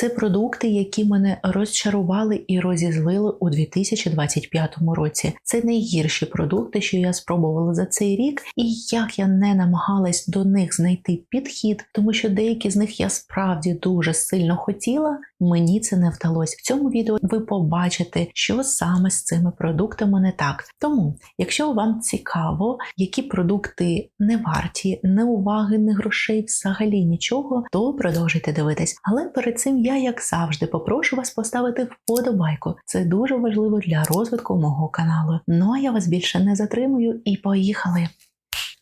Це продукти, які мене розчарували і розізлили у 2025 році. Це найгірші продукти, що я спробувала за цей рік, і як я не намагалась до них знайти підхід, тому що деякі з них я справді дуже сильно хотіла, мені це не вдалося. В цьому відео ви побачите, що саме з цими продуктами не так. Тому, якщо вам цікаво, які продукти не варті, не уваги, не грошей, взагалі нічого, то продовжуйте дивитись. Але перед цим я, як завжди, попрошу вас поставити вподобайку. Це дуже важливо для розвитку мого каналу. Ну а я вас більше не затримую і поїхали!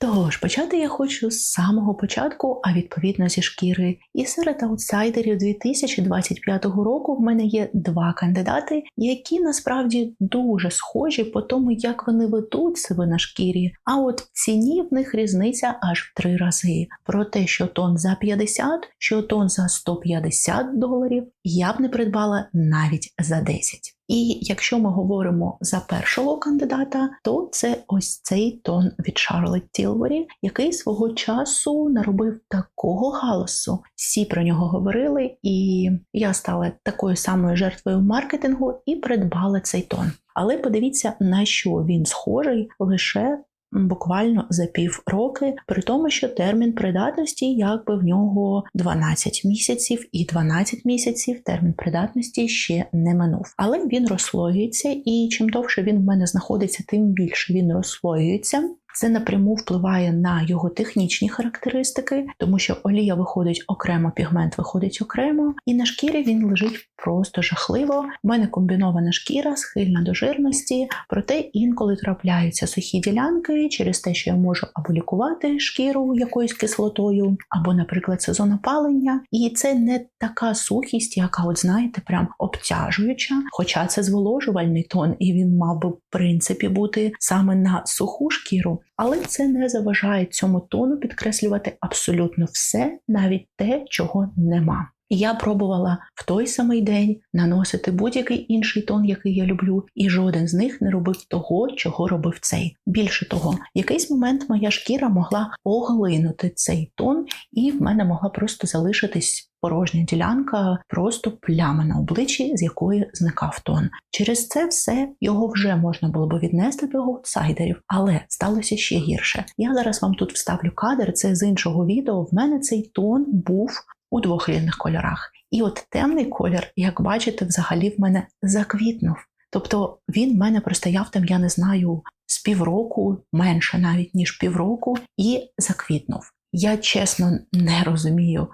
Тож, почати я хочу з самого початку, а відповідно зі шкіри. І серед аутсайдерів 2025 року в мене є два кандидати, які насправді дуже схожі по тому, як вони ведуть себе на шкірі. А от в ціні в них різниця аж в 3 рази. Про те, що тон за 50, що тон за $150, я б не придбала навіть за 10. І якщо ми говоримо за першого кандидата, то це ось цей тон від Charlotte Tilbury, який свого часу наробив такого галасу. Всі про нього говорили, і я стала такою самою жертвою маркетингу і придбала цей тон. Але подивіться, на що він схожий лише буквально за півроку, при тому, що термін придатності якби в нього 12 місяців, і 12 місяців термін придатності ще не минув. Але він розслоюється, і чим довше він в мене знаходиться, тим більше він розслоюється. Це напряму впливає на його технічні характеристики, тому що олія виходить окремо, пігмент виходить окремо, і на шкірі він лежить просто жахливо. У мене комбінована шкіра, схильна до жирності, проте інколи трапляються сухі ділянки через те, що я можу або лікувати шкіру якоюсь кислотою, або, наприклад, сезон опалення. І це не така сухість, яка, от знаєте, прям обтяжуюча, хоча це зволожувальний тон, і він мав би, в принципі, бути саме на суху шкіру. Але це не заважає цьому тону підкреслювати абсолютно все, навіть те, чого нема. Я пробувала в той самий день наносити будь-який інший тон, який я люблю, і жоден з них не робив того, чого робив цей. Більше того, в якийсь момент моя шкіра могла поглинути цей тон, і в мене могла просто залишитись порожня ділянка, просто пляма на обличчі, з якої зникав тон. Через це все його вже можна було б віднести до аутсайдерів, але сталося ще гірше. Я зараз вам тут вставлю кадр, це з іншого відео. В мене цей тон був у 2 різних кольорах. І от темний колір, як бачите, взагалі в мене заквітнув. Тобто він в мене простояв там, я не знаю, з півроку, менше навіть, ніж півроку, і заквітнув. Я чесно не розумію,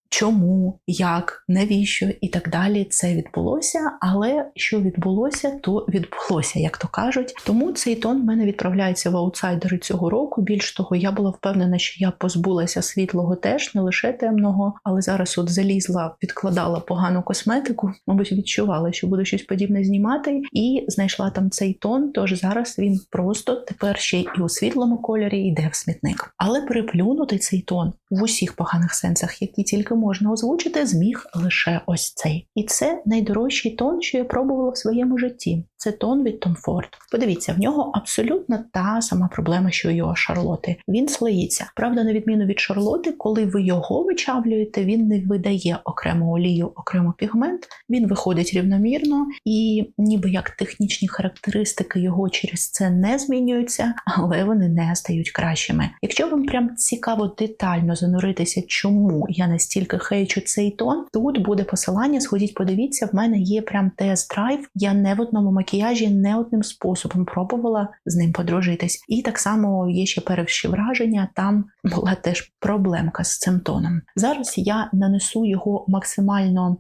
чому, як, навіщо і так далі це відбулося, але що відбулося, то відбулося, як то кажуть. Тому цей тон в мене відправляється в аутсайдери цього року. Більш того, я була впевнена, що я позбулася світлого теж, не лише темного, але зараз от залізла, відкладала погану косметику, мабуть, відчувала, що буду щось подібне знімати, і знайшла там цей тон, тож зараз він просто тепер ще і у світлому кольорі йде в смітник. Але переплюнути цей тон в усіх поганих сенсах, які тільки можна озвучити, зміг лише ось цей. І це найдорожчий тон, що я пробувала в своєму житті. Це тон від Tom Ford. Подивіться, в нього абсолютно та сама проблема, що і у Шарлоти. Він слоїться. Правда, на відміну від Шарлоти, коли ви його вичавлюєте, він не видає окрему олію, окремо пігмент, він виходить рівномірно, і ніби як технічні характеристики його через це не змінюються, але вони не стають кращими. Якщо вам прям цікаво детально зануритися, чому я настільки хейчу цей тон, тут буде посилання, сходіть, подивіться, в мене є прям тест-драйв, я не в одному макіяжі, не одним способом пробувала з ним подружитись. І так само є ще перші враження, там була теж проблемка з цим тоном. Зараз я нанесу його максимально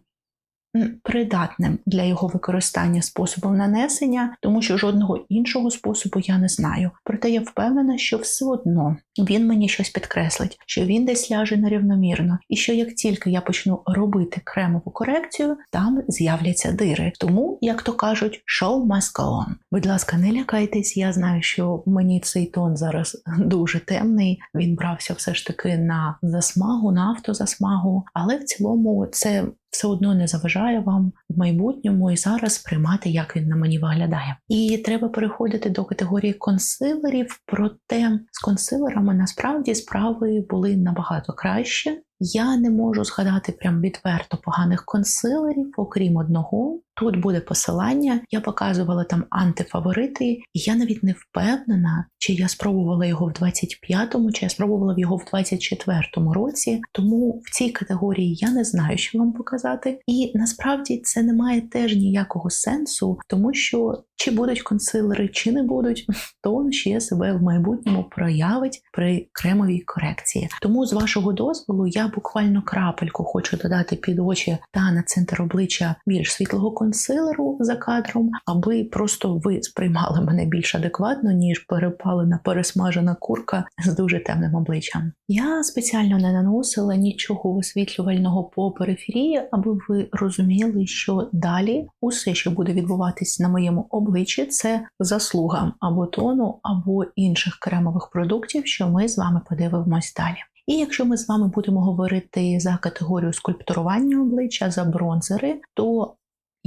придатним для його використання способом нанесення, тому що жодного іншого способу я не знаю. Проте я впевнена, що все одно він мені щось підкреслить, що він десь ляже нерівномірно, і що як тільки я почну робити кремову корекцію, там з'являться дири. Тому, як то кажуть, show must go on. Будь ласка, не лякайтесь, я знаю, що мені цей тон зараз дуже темний, він брався все ж таки на засмагу, на автозасмагу, але в цілому це все одно не заважає вам в майбутньому і зараз сприймати, як він на мені виглядає. І треба переходити до категорії консилерів, проте з консилерами насправді справи були набагато краще. Я не можу згадати прям відверто поганих консилерів, окрім одного. Тут буде посилання, я показувала там антифаворити, і я навіть не впевнена, чи я спробувала його в 25-му, чи я спробувала його в 24-му році, тому в цій категорії я не знаю, що вам показати. І насправді це не має теж ніякого сенсу, тому що чи будуть консилери, чи не будуть, то він ще себе в майбутньому проявить при кремовій корекції. Тому з вашого дозволу я буквально крапельку хочу додати під очі та на центр обличчя більш світлого консилеру за кадром, аби просто ви сприймали мене більш адекватно, ніж перепалена, пересмажена курка з дуже темним обличчям. Я спеціально не наносила нічого висвітлювального по периферії, аби ви розуміли, що далі усе, що буде відбуватись на моєму обличчі, це заслуга або тону, або інших кремових продуктів, що ми з вами подивимось далі. І якщо ми з вами будемо говорити за категорію скульптурування обличчя, за бронзери, то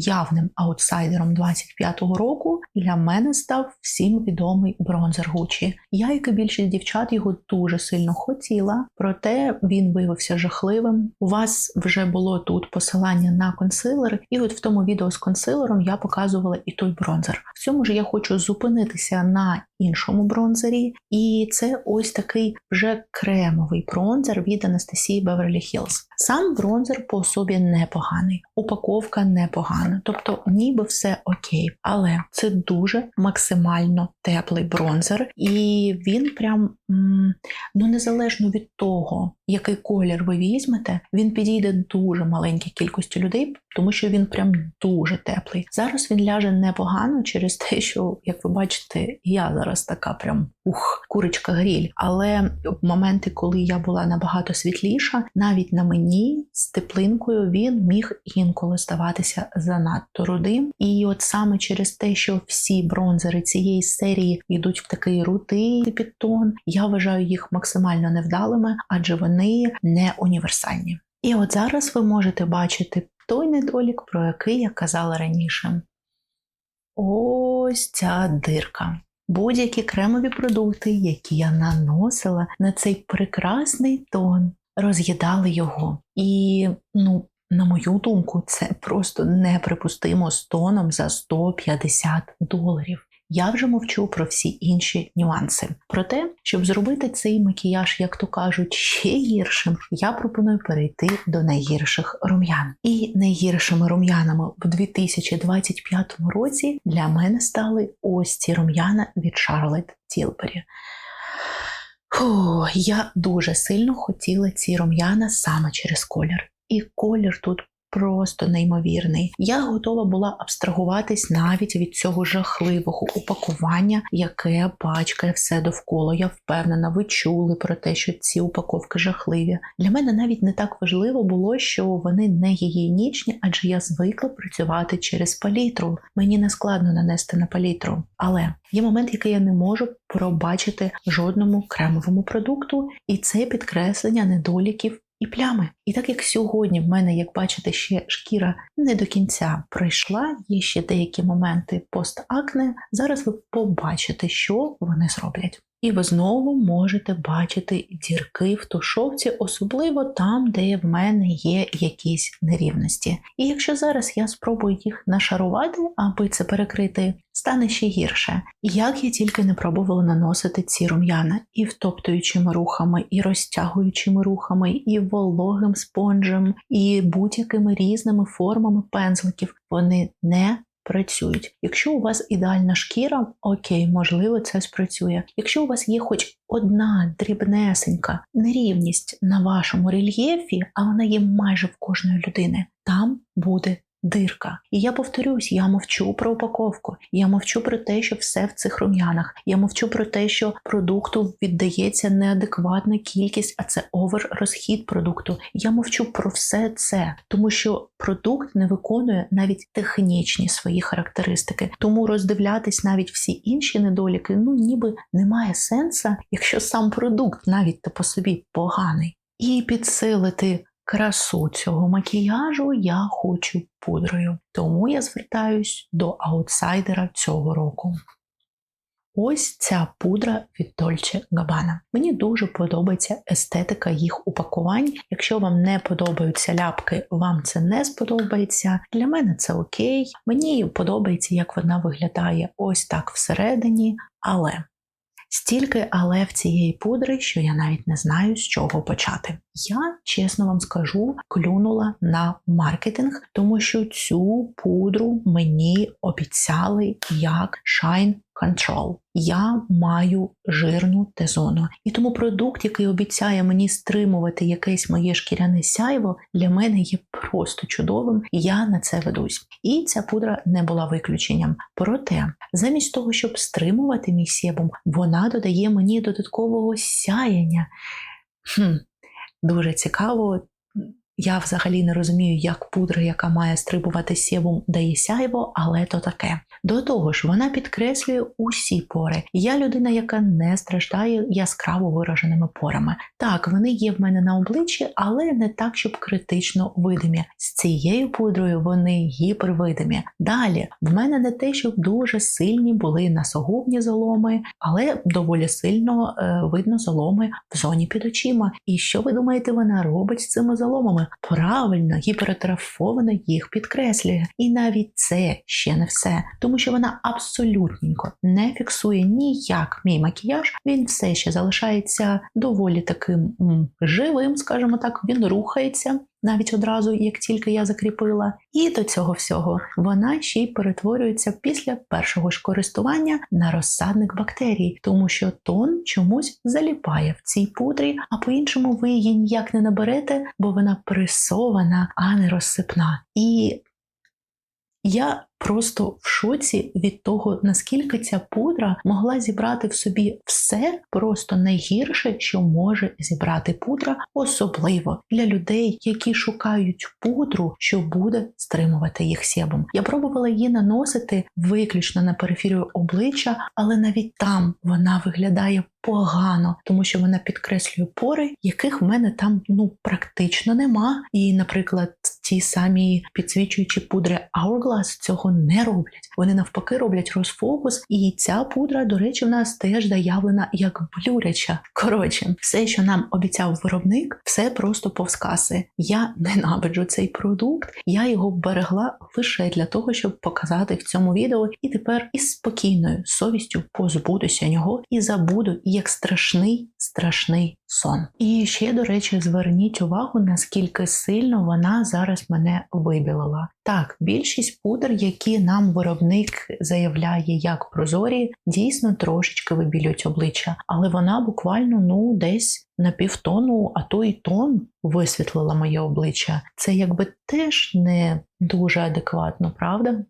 явним аутсайдером 25-го року для мене став всім відомий бронзер Gucci. Я, як і більшість дівчат, його дуже сильно хотіла, проте він виявився жахливим. У вас вже було тут посилання на консилер, і от в тому відео з консилером я показувала і той бронзер. В цьому ж я хочу зупинитися на іншому бронзері, і це ось такий вже кремовий бронзер від Анастасії Беверлі Хіллз. Сам бронзер по собі непоганий, упаковка непогана, тобто ніби все окей, але це дуже максимально теплий бронзер, і він прям, незалежно від того, який колір ви візьмете, він підійде дуже маленькій кількості людей, тому що він прям дуже теплий. Зараз він ляже непогано через те, що, як ви бачите, я зараз така прям курочка-гріль. Але в моменти, коли я була набагато світліша, навіть на мені з теплинкою він міг інколи ставатися занадто рудим. І от саме через те, що всі бронзери цієї серії йдуть в такий рудий підтон, я вважаю їх максимально невдалими, адже вони не універсальні. І от зараз ви можете бачити той недолік, про який я казала раніше. Ось ця дирка. Будь-які кремові продукти, які я наносила на цей прекрасний тон, роз'їдали його. І, на мою думку, це просто неприпустимо з тоном за $150. Я вже мовчу про всі інші нюанси. Проте, щоб зробити цей макіяж, як то кажуть, ще гіршим, я пропоную перейти до найгірших рум'ян. І найгіршими рум'янами в 2025 році для мене стали ось ці рум'яна від Charlotte Tilbury. Я дуже сильно хотіла ці рум'яна саме через колір. І колір тут просто неймовірний. Я готова була абстрагуватись навіть від цього жахливого упакування, яке пачкає все довкола. Я впевнена, ви чули про те, що ці упаковки жахливі. Для мене навіть не так важливо було, що вони не гігієнічні, адже я звикла працювати через палітру. Мені не складно нанести на палітру. Але є момент, який я не можу пробачити жодному кремовому продукту, і це підкреслення недоліків і плями. І так як сьогодні в мене, як бачите, ще шкіра не до кінця пройшла, є ще деякі моменти постакне, зараз ви побачите, що вони зроблять. І ви знову можете бачити дірки в тушовці, особливо там, де в мене є якісь нерівності. І якщо зараз я спробую їх нашарувати, аби це перекрити, стане ще гірше. Як я тільки не пробувала наносити ці рум'яна і втоптуючими рухами, і розтягуючими рухами, і вологим спонжем, і будь-якими різними формами пензликів, вони не працюють. Якщо у вас ідеальна шкіра, окей, можливо, це спрацює. Якщо у вас є хоч одна дрібнесенька нерівність на вашому рельєфі, а вона є майже в кожної людини, там буде дирка. І я повторюсь, я мовчу про упаковку, я мовчу про те, що все в цих рум'янах, я мовчу про те, що продукту віддається неадекватна кількість, а це овер-розхід продукту. Я мовчу про все це, тому що продукт не виконує навіть технічні свої характеристики. Тому роздивлятись навіть всі інші недоліки, ніби немає сенсу, якщо сам продукт навіть по собі поганий. І підсилити красу цього макіяжу я хочу пудрою. Тому я звертаюсь до аутсайдера цього року. Ось ця пудра від Dolce Gabbana. Мені дуже подобається естетика їх упакувань. Якщо вам не подобаються ляпки, вам це не сподобається. Для мене це окей. Мені подобається, як вона виглядає ось так всередині, але... Стільки але в цієї пудри, що я навіть не знаю, з чого почати. Я, чесно вам скажу, клюнула на маркетинг, тому що цю пудру мені обіцяли як Shine Control. Я маю жирну Т-зону. І тому продукт, який обіцяє мені стримувати якесь моє шкіряне сяйво, для мене є просто чудовим, і я на це ведусь. І ця пудра не була виключенням. Проте, замість того, щоб стримувати мій себум, вона додає мені додаткового сяяння. Дуже цікаво. Я взагалі не розумію, як пудра, яка має стримувати себум, дає сяйво, але то таке. До того ж, вона підкреслює усі пори. Я людина, яка не страждає яскраво вираженими порами. Так, вони є в мене на обличчі, але не так, щоб критично видимі. З цією пудрою вони гіпервидимі. Далі, в мене не те, щоб дуже сильні були носогубні заломи, але доволі сильно видно заломи в зоні під очима. І що ви думаєте, вона робить з цими заломами? Правильно, гіпертрофовано їх підкреслює. І навіть це ще не все. Тому що вона абсолютненько не фіксує ніяк мій макіяж. Він все ще залишається доволі таким живим, скажімо так, він рухається. Навіть одразу, як тільки я закріпила. І до цього всього вона ще й перетворюється після першого ж користування на розсадник бактерій, тому що тон чомусь заліпає в цій пудрі, а по-іншому ви її ніяк не наберете, бо вона пресована, а не розсипна. І я просто в шоці від того, наскільки ця пудра могла зібрати в собі все просто найгірше, що може зібрати пудра, особливо для людей, які шукають пудру, що буде стримувати їх себум. Я пробувала її наносити виключно на периферію обличчя, але навіть там вона виглядає погано, тому що вона підкреслює пори, яких в мене там практично нема. І, наприклад, ті самі підсвічуючі пудри Hourglass цього не роблять. Вони навпаки роблять розфокус, і ця пудра, до речі, в нас теж заявлена як блюряча. Коротше, все, що нам обіцяв виробник, все просто повз каси. Я ненавиджу цей продукт, я його берегла лише для того, щоб показати в цьому відео, і тепер із спокійною совістю позбудуся нього і забуду, як страшний сон. І ще, до речі, зверніть увагу, наскільки сильно вона зараз мене вибілила. Так, більшість пудр, які нам виробник заявляє як прозорі, дійсно трошечки вибілюють обличчя, але вона буквально, десь на півтону, а то й тон висвітлила моє обличчя. Це якби теж не дуже адекватно, правда?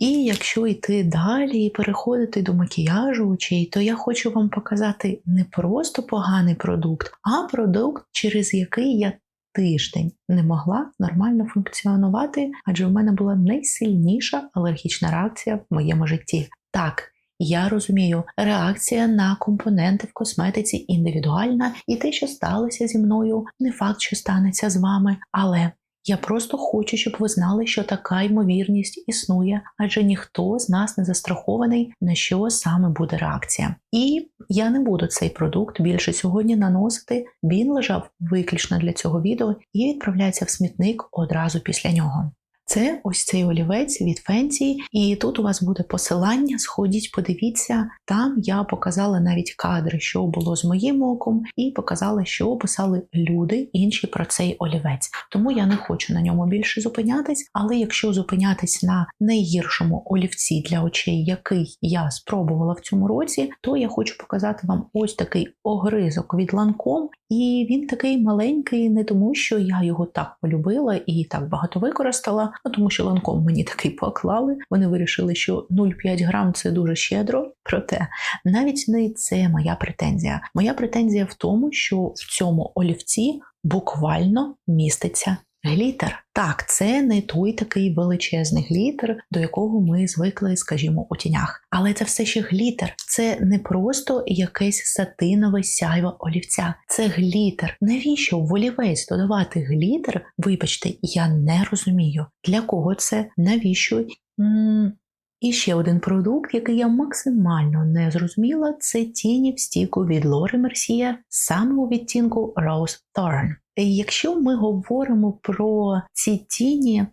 І якщо йти далі і переходити до макіяжу очей, то я хочу вам показати не просто поганий продукт, а продукт, через який я тиждень не могла нормально функціонувати, адже в мене була найсильніша алергічна реакція в моєму житті. Так, я розумію, реакція на компоненти в косметиці індивідуальна, і те, що сталося зі мною, не факт, що станеться з вами, але я просто хочу, щоб ви знали, що така ймовірність існує, адже ніхто з нас не застрахований, на що саме буде реакція. І я не буду цей продукт більше сьогодні наносити, він лежав виключно для цього відео і відправляється в смітник одразу після нього. Це ось цей олівець від Fenty, і тут у вас буде посилання, сходіть, подивіться. Там я показала навіть кадри, що було з моїм оком, і показала, що писали люди інші про цей олівець. Тому я не хочу на ньому більше зупинятись, але якщо зупинятись на найгіршому олівці для очей, який я спробувала в цьому році, то я хочу показати вам ось такий огризок від Lancome. І він такий маленький не тому, що я його так полюбила і так багато використала, а тому що Lancome мені такий поклали. Вони вирішили, що 0,5 грам – це дуже щедро. Проте, навіть не це моя претензія. Моя претензія в тому, що в цьому олівці буквально міститься Глітер. Так, це не той такий величезний глітер, до якого ми звикли, скажімо, у тінях. Але це все ще глітер. Це не просто якесь сатинове сяйво олівця. Це глітер. Навіщо в олівець додавати глітер? Вибачте, я не розумію. Для кого це? Навіщо? І ще один продукт, який я максимально не зрозуміла, це тіні в стіку від Лори Мерсьє, саме у відтінку Rose Thorn. Якщо ми говоримо про ці тіні,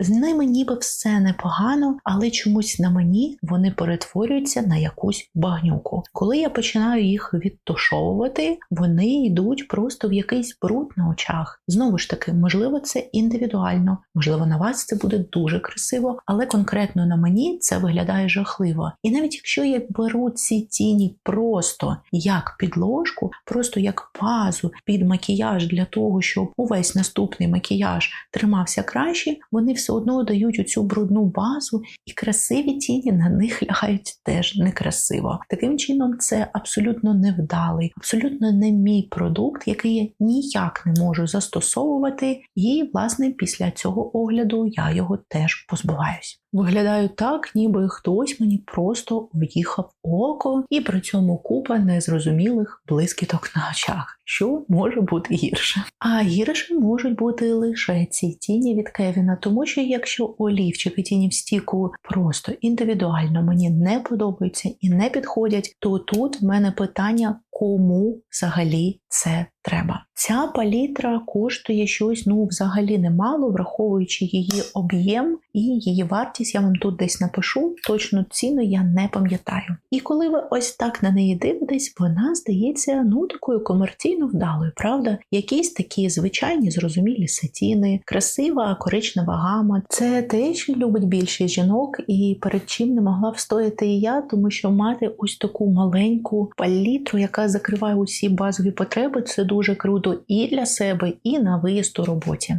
з ними ніби все непогано, але чомусь на мені вони перетворюються на якусь багнюку. Коли я починаю їх відтушовувати, вони йдуть просто в якийсь бруд на очах. Знову ж таки, можливо, це індивідуально, можливо, на вас це буде дуже красиво, але конкретно на мені це виглядає жахливо. І навіть якщо я беру ці тіні просто як підложку, просто як базу під макіяж для того, щоб увесь наступний макіяж тримався краще, вони все одно дають оцю брудну базу, і красиві тіні на них лягають теж некрасиво. Таким чином, це абсолютно невдалий, абсолютно не мій продукт, який я ніяк не можу застосовувати, і, власне, після цього огляду я його теж позбуваюсь. Виглядаю так, ніби хтось мені просто в'їхав в око, і при цьому купа незрозумілих блискіток на очах. Що може бути гірше? А гірше можуть бути лише ці тіні від Кевіна, тому що якщо олівчики тіні в стіку просто індивідуально мені не подобаються і не підходять, то тут в мене питання, кому взагалі це треба. Ця палітра коштує щось, взагалі немало, враховуючи її об'єм і її вартість, я вам тут десь напишу, точну ціну я не пам'ятаю. І коли ви ось так на неї дивитесь, вона здається, такою комерційно вдалою, правда? Якісь такі звичайні, зрозумілі сатіни, красива коричнева гама. Це те, що любить більшість жінок, і перед чим не могла встояти і я, тому що мати ось таку маленьку палітру, яка закриває усі базові потреби, це дуже круто і для себе, і на виїзд у роботі.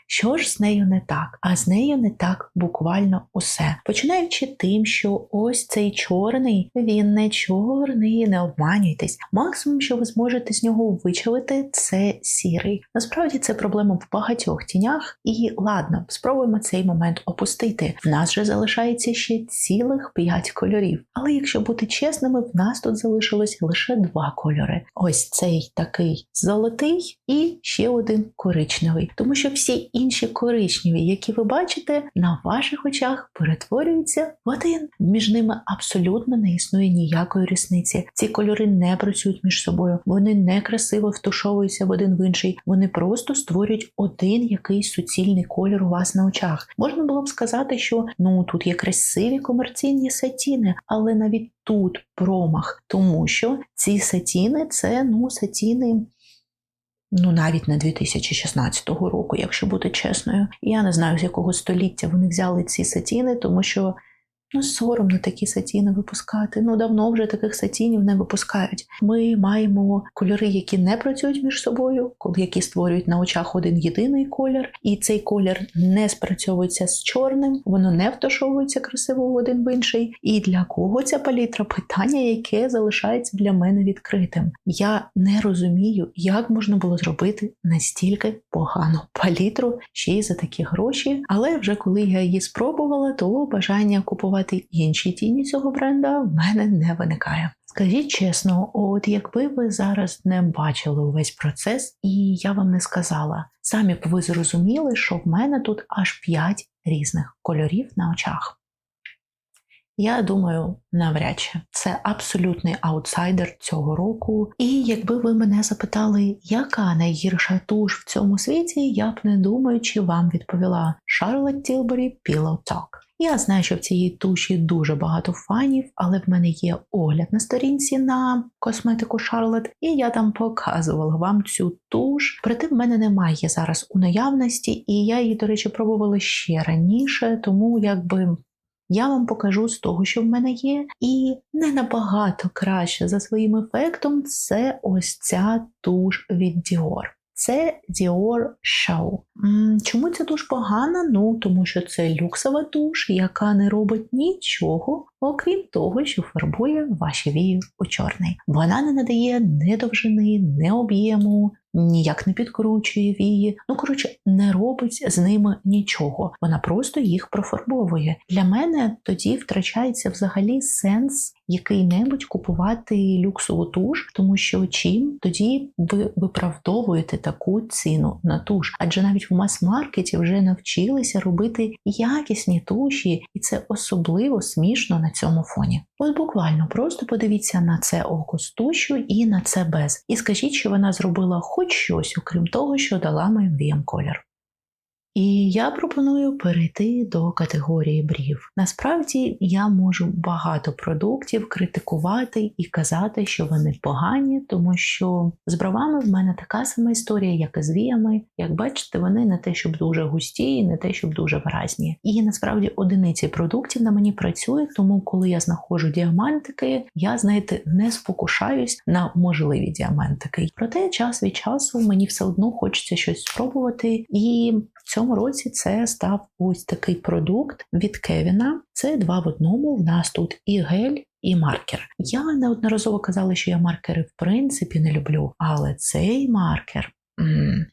Що ж з нею не так? А з нею не так буквально усе. Починаючи тим, що ось цей чорний, він не чорний, не обманюйтесь. Максимум, що ви зможете з нього вичавити, це сірий. Насправді це проблема в багатьох тінях. І ладно, спробуємо цей момент опустити. В нас же залишається ще цілих 5 кольорів. Але якщо бути чесними, в нас тут залишилось лише 2 кольори. Ось цей такий золотий і ще один коричневий. Тому що всі інші коричневі, які ви бачите, на ваших очах перетворюються в один. Між ними абсолютно не існує ніякої різниці. Ці кольори не працюють між собою, вони не красиво втушовуються в один в інший, вони просто створюють один якийсь суцільний колір у вас на очах. Можна було б сказати, що тут є красиві комерційні сатіни, але навіть тут промах, тому що ці сатіни – це сатіни навіть не 2016 року, якщо бути чесною. Я не знаю, з якого століття вони взяли ці сатіни, тому що соромно такі сатіни випускати. Давно вже таких сатінів не випускають. Ми маємо кольори, які не працюють між собою, які створюють на очах один єдиний колір, і цей колір не спрацьовується з чорним, воно не втушовується красиво в один в інший. І для кого ця палітра? Питання, яке залишається для мене відкритим. Я не розумію, як можна було зробити настільки погану палітру ще й за такі гроші, але вже коли я її спробувала, то бажання купувати інші тіні цього бренда в мене не виникає. Скажіть чесно, от якби ви зараз не бачили увесь процес і я вам не сказала, самі б ви зрозуміли, що в мене тут аж 5 різних кольорів на очах. Я думаю, навряд чи. Це абсолютний аутсайдер цього року. І якби ви мене запитали, яка найгірша туш в цьому світі, я б не думаючи вам відповіла Charlotte Tilbury Pillow Talk. Я знаю, що в цій туші дуже багато фанів, але в мене є огляд на сторінці на косметику Charlotte, і я там показувала вам цю туш. Проте в мене немає зараз у наявності, і я її, до речі, пробувала ще раніше, тому я вам покажу з того, що в мене є, і не набагато краще за своїм ефектом це ось ця туш від Dior. Це Dior Show. Чому ця туш погана? Тому що це люксова туш, яка не робить нічого, окрім того, що фарбує ваші вії у чорний. Вона не надає ні довжини, ні об'єму, ніяк не підкручує вії. Ну, коротше, не робить з ними нічого. Вона просто їх профарбовує. Для мене тоді втрачається взагалі сенс який-небудь купувати люксову туш, тому що чим тоді ви виправдовуєте таку ціну на туш? Адже навіть в мас-маркеті вже навчилися робити якісні туші, і це особливо смішно на цьому фоні. От буквально просто подивіться на це око з тушу і на це без. І скажіть, що вона зробила хоч щось, окрім того, що дала моїм віям колір. І я пропоную перейти до категорії брів. Насправді, я можу багато продуктів критикувати і казати, що вони погані, тому що з бровами в мене така сама історія, як і з віями. Як бачите, вони не те, щоб дуже густі, і не те, щоб дуже виразні. І насправді одиниці продуктів на мені працюють, тому коли я знаходжу діамантики, я, знаєте, не спокушаюсь на можливі діамантики. Проте час від часу мені все одно хочеться щось спробувати, і в цьому році це став ось такий продукт від Кевіна. Це 2 в 1. В нас тут і гель, і маркер. Я неодноразово казала, що я маркери в принципі не люблю, але цей маркер...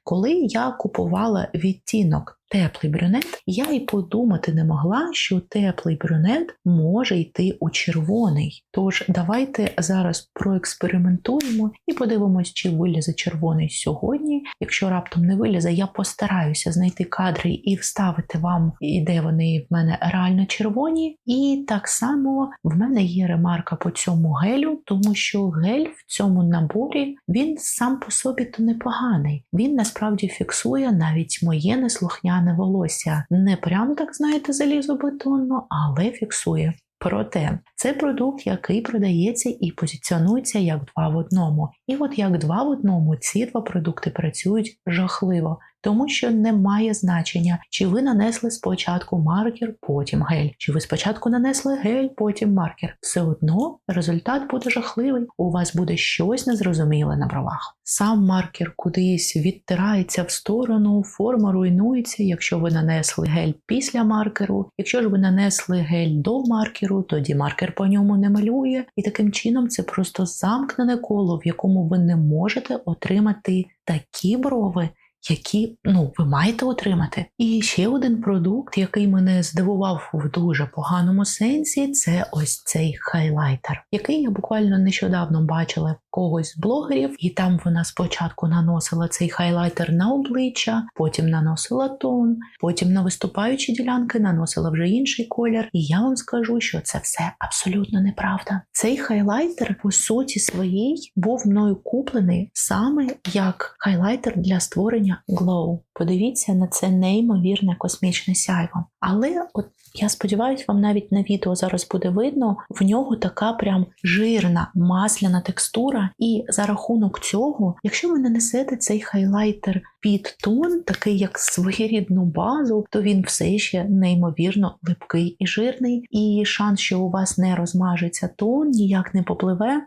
Коли я купувала відтінок теплий брюнет, я й подумати не могла, що теплий брюнет може йти у червоний. Тож давайте зараз проекспериментуємо і подивимось, чи вилізе червоний сьогодні. Якщо раптом не вилізе, я постараюся знайти кадри і вставити вам, де вони в мене реально червоні. І так само в мене є ремарка по цьому гелю, тому що гель в цьому наборі, він сам по собі то непоганий. Він насправді фіксує навіть моє неслухняне волосся. Не прям так, знаєте, залізобетонно, але фіксує. Проте, це продукт, який продається і позиціонується як 2 в 1. І от як 2 в 1 ці 2 продукти працюють жахливо. Тому що немає значення, чи ви нанесли спочатку маркер, потім гель, чи ви спочатку нанесли гель, потім маркер. Все одно результат буде жахливий, у вас буде щось незрозуміле на бровах. Сам маркер кудись відтирається в сторону, форма руйнується, якщо ви нанесли гель після маркеру. Якщо ж ви нанесли гель до маркеру, тоді маркер по ньому не малює. І таким чином це просто замкнене коло, в якому ви не можете отримати такі брови, які, ви маєте отримати. І ще один продукт, який мене здивував в дуже поганому сенсі, це ось цей хайлайтер, який я буквально нещодавно бачила в когось з блогерів, і там вона спочатку наносила цей хайлайтер на обличчя, потім наносила тон, потім на виступаючі ділянки наносила вже інший колір. І я вам скажу, що це все абсолютно неправда. Цей хайлайтер, по суті своїй, був мною куплений саме як хайлайтер для створення glow. Подивіться на це неймовірне космічне сяйво. Але от я сподіваюся, вам навіть на відео зараз буде видно, в нього така прям жирна, масляна текстура. І за рахунок цього, якщо ви нанесете цей хайлайтер під тон, такий як своєрідну базу, то він все ще неймовірно липкий і жирний. І шанс, що у вас не розмажеться тон, ніяк не попливе,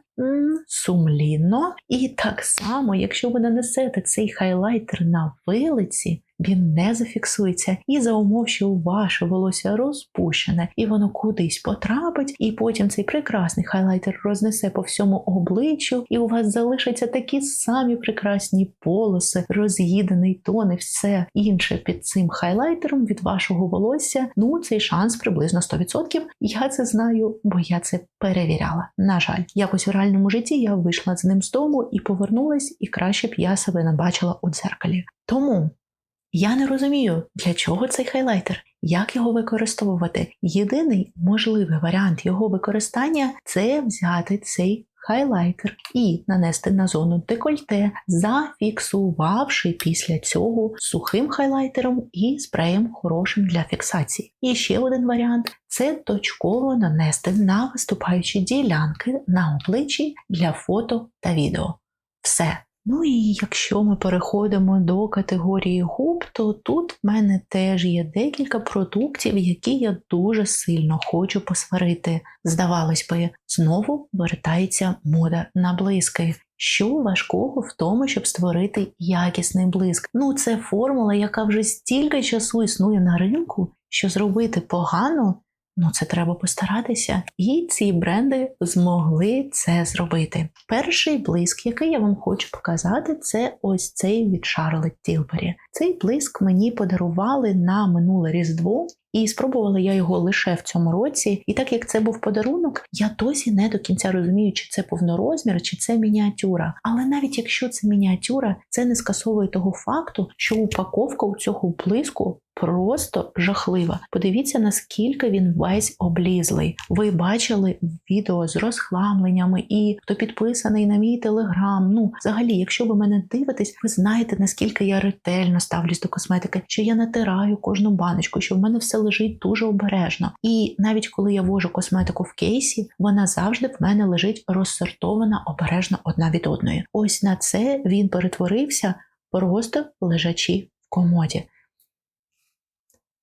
сумлінно. І так само, якщо ви нанесете цей хайлайтер на вилиці, він не зафіксується. І за умов, що ваше волосся розпущене, і воно кудись потрапить, і потім цей прекрасний хайлайтер рознесе по всьому обличчю, і у вас залишаться такі самі прекрасні полоси, роз'їдений тон і все інше під цим хайлайтером від вашого волосся. Цей шанс приблизно 100%. Я це знаю, бо я це перевіряла. На жаль, якось в реальному житті я вийшла з ним з дому і повернулась, і краще б я себе не бачила у дзеркалі. Тому я не розумію, для чого цей хайлайтер, як його використовувати. Єдиний можливий варіант його використання – це взяти цей хайлайтер і нанести на зону декольте, зафіксувавши після цього сухим хайлайтером і спреєм хорошим для фіксації. І ще один варіант – це точково нанести на виступаючі ділянки на обличчі для фото та відео. Все. І якщо ми переходимо до категорії губ, то тут в мене теж є декілька продуктів, які я дуже сильно хочу посварити. Здавалось би, знову вертається мода на блиски. Що важкого в тому, щоб створити якісний блиск? Це формула, яка вже стільки часу існує на ринку, що зробити погано Ну, це треба постаратися. І ці бренди змогли це зробити. Перший блиск, який я вам хочу показати, це ось цей від Charlotte Tilbury. Цей блиск мені подарували на минуле Різдво. І спробувала я його лише в цьому році. І так як це був подарунок, я досі не до кінця розумію, чи це повнорозмір, чи це мініатюра. Але навіть якщо це мініатюра, це не скасовує того факту, що упаковка у цього блиску просто жахлива. Подивіться, наскільки він весь облізлий. Ви бачили відео з розхламленнями, і хто підписаний на мій телеграм. Ну, взагалі, якщо ви мене дивитесь, ви знаєте, наскільки я ретельно ставлюсь до косметики, що я натираю кожну баночку, що в мене все лежить дуже обережно. І навіть коли я вожу косметику в кейсі, вона завжди в мене лежить розсортована обережно одна від одної. Ось на це він перетворився, просто лежачи в комоді.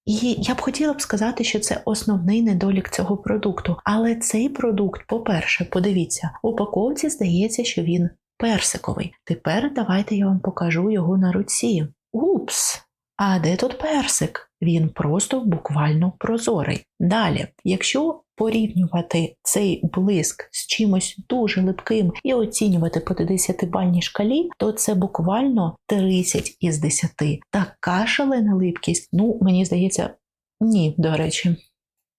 І я б хотіла сказати, що це основний недолік цього продукту. Але цей продукт, по-перше, подивіться, у упаковці здається, що він персиковий. Тепер давайте я вам покажу його на руці. Упс! А де тут персик? Він просто буквально прозорий. Далі, якщо порівнювати цей блиск з чимось дуже липким і оцінювати по 10-бальній шкалі, то це буквально 30 із 10. Така шалена липкість, ну, мені здається, ні, до речі.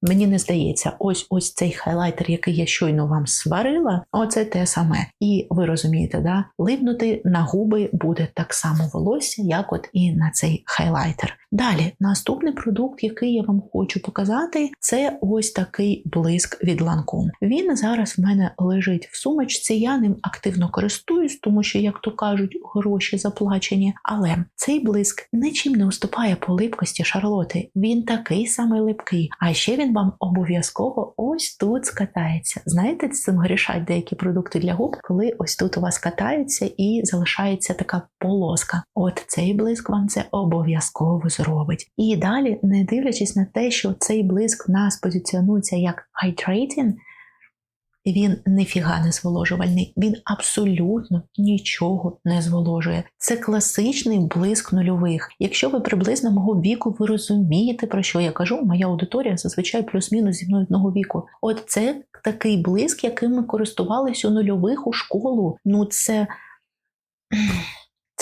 Мені не здається, ось цей хайлайтер, який я щойно вам сварила, оце те саме. І ви розумієте, да? Липнути на губи буде так само волосся, як от і на цей хайлайтер. Далі, наступний продукт, який я вам хочу показати, це ось такий блиск від Lancome. Він зараз в мене лежить в сумочці, я ним активно користуюсь, тому що, як то кажуть, гроші заплачені. Але цей блиск нічим не уступає по липкості Шарлоти. Він такий самий липкий. А ще він вам обов'язково ось тут скатається. Знаєте, цим грішать деякі продукти для губ, коли ось тут у вас катаються і залишається така полоска. От цей блиск вам це обов'язково зробить. І далі, не дивлячись на те, що цей блиск в нас позиціонується як hydrating, він ніфіга не зволожувальний, він абсолютно нічого не зволожує. Це класичний блиск нульових. Якщо ви приблизно мого віку, ви розумієте, про що я кажу, моя аудиторія зазвичай плюс-мінус зі мною одного віку. От це такий блиск, яким ми користувалися у нульових у школу. Ну це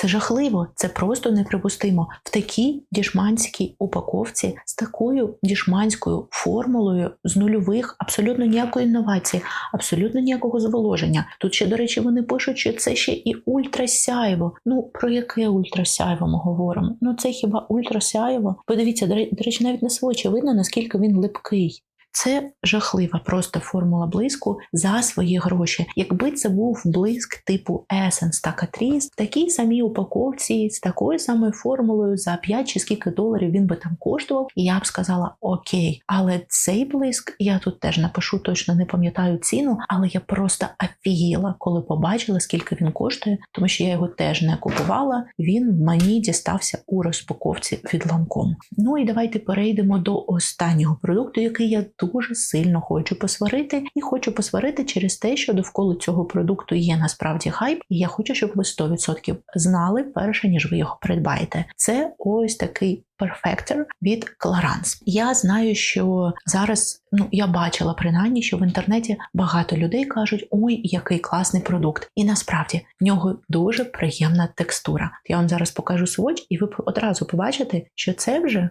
жахливо, це просто неприпустимо. В такій дішманській упаковці, з такою дішманською формулою, з нульових, абсолютно ніякої інновації, абсолютно ніякого зволоження. Тут ще, до речі, вони пишуть, що це ще і ультрасяйво. Ну, про яке ультрасяйво ми говоримо? Ну, це хіба ультрасяйво? Подивіться, до речі, навіть на свочі видно, наскільки він липкий. Це жахлива просто формула блиску за свої гроші. Якби це був блиск типу Essence та Catrice, в такій самій упаковці, з такою самою формулою за 5 чи скільки доларів він би там коштував, і я б сказала окей. Але цей блиск, я тут теж напишу, точно не пам'ятаю ціну, але я просто офігіла, коли побачила, скільки він коштує, тому що я його теж не купувала, він мені дістався у розпаковці від Lancome. Ну і давайте перейдемо до останнього продукту, який я дуже сильно хочу посварити. І хочу посварити через те, що довкола цього продукту є насправді хайп, і я хочу, щоб ви 100% знали, перше, ніж ви його придбаєте. Це ось такий Perfector від Clarins. Я знаю, що зараз, я бачила принаймні, що в інтернеті багато людей кажуть, ой, який класний продукт. І насправді, в нього дуже приємна текстура. Я вам зараз покажу сводч, і ви одразу побачите, що це вже,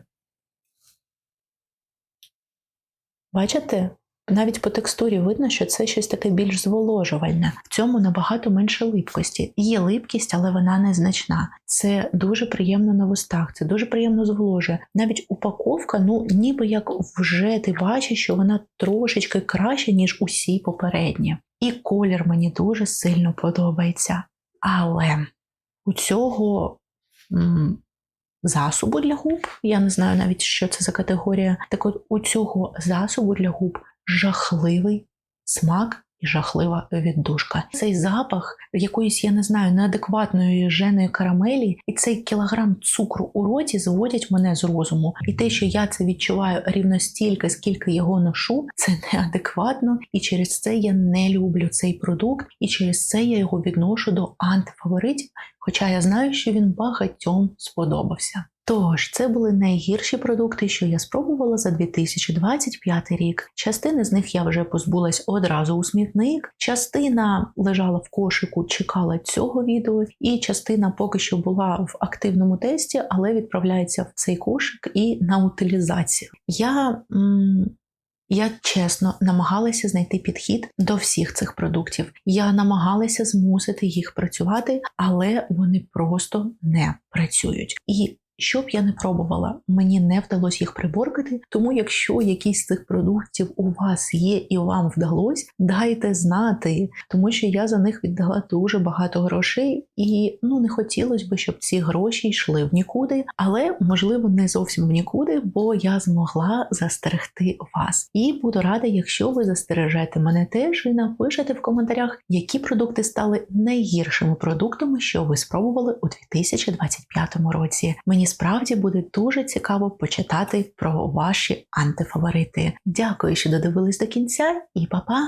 бачите? Навіть по текстурі видно, що це щось таке більш зволожувальне. В цьому набагато менше липкості. Є липкість, але вона незначна. Це дуже приємно на вустах, це дуже приємно зволожує. Навіть упаковка, ніби як вже ти бачиш, що вона трошечки краще, ніж усі попередні. І колір мені дуже сильно подобається. Але у цього засобу для губ, я не знаю навіть, що це за категорія, так от у цього засобу для губ жахливий смак і жахлива віддушка. Цей запах якоїсь, я не знаю, неадекватної жженої карамелі і цей кілограм цукру у роті зводять мене з розуму. І те, що я це відчуваю рівно стільки, скільки його ношу, це неадекватно. І через це я не люблю цей продукт. І через це я його відношу до антифаворитів. Хоча я знаю, що він багатьом сподобався. Тож, це були найгірші продукти, що я спробувала за 2025 рік. Частини з них я вже позбулась одразу у смітник, частина лежала в кошику, чекала цього відео, і частина поки що була в активному тесті, але відправляється в цей кошик і на утилізацію. Я чесно намагалася знайти підхід до всіх цих продуктів. Я намагалася змусити їх працювати, але вони просто не працюють. І що б я не пробувала, мені не вдалося їх приборкати, тому якщо якийсь з цих продуктів у вас є і вам вдалося, дайте знати, тому що я за них віддала дуже багато грошей і не хотілося б, щоб ці гроші йшли в нікуди, але можливо не зовсім в нікуди, бо я змогла застерегти вас. І буду рада, якщо ви застережете мене теж і напишете в коментарях, які продукти стали найгіршими продуктами, що ви спробували у 2025 році. Мені справді буде дуже цікаво почитати про ваші антифаворити. Дякую, що додивились до кінця, і па-па!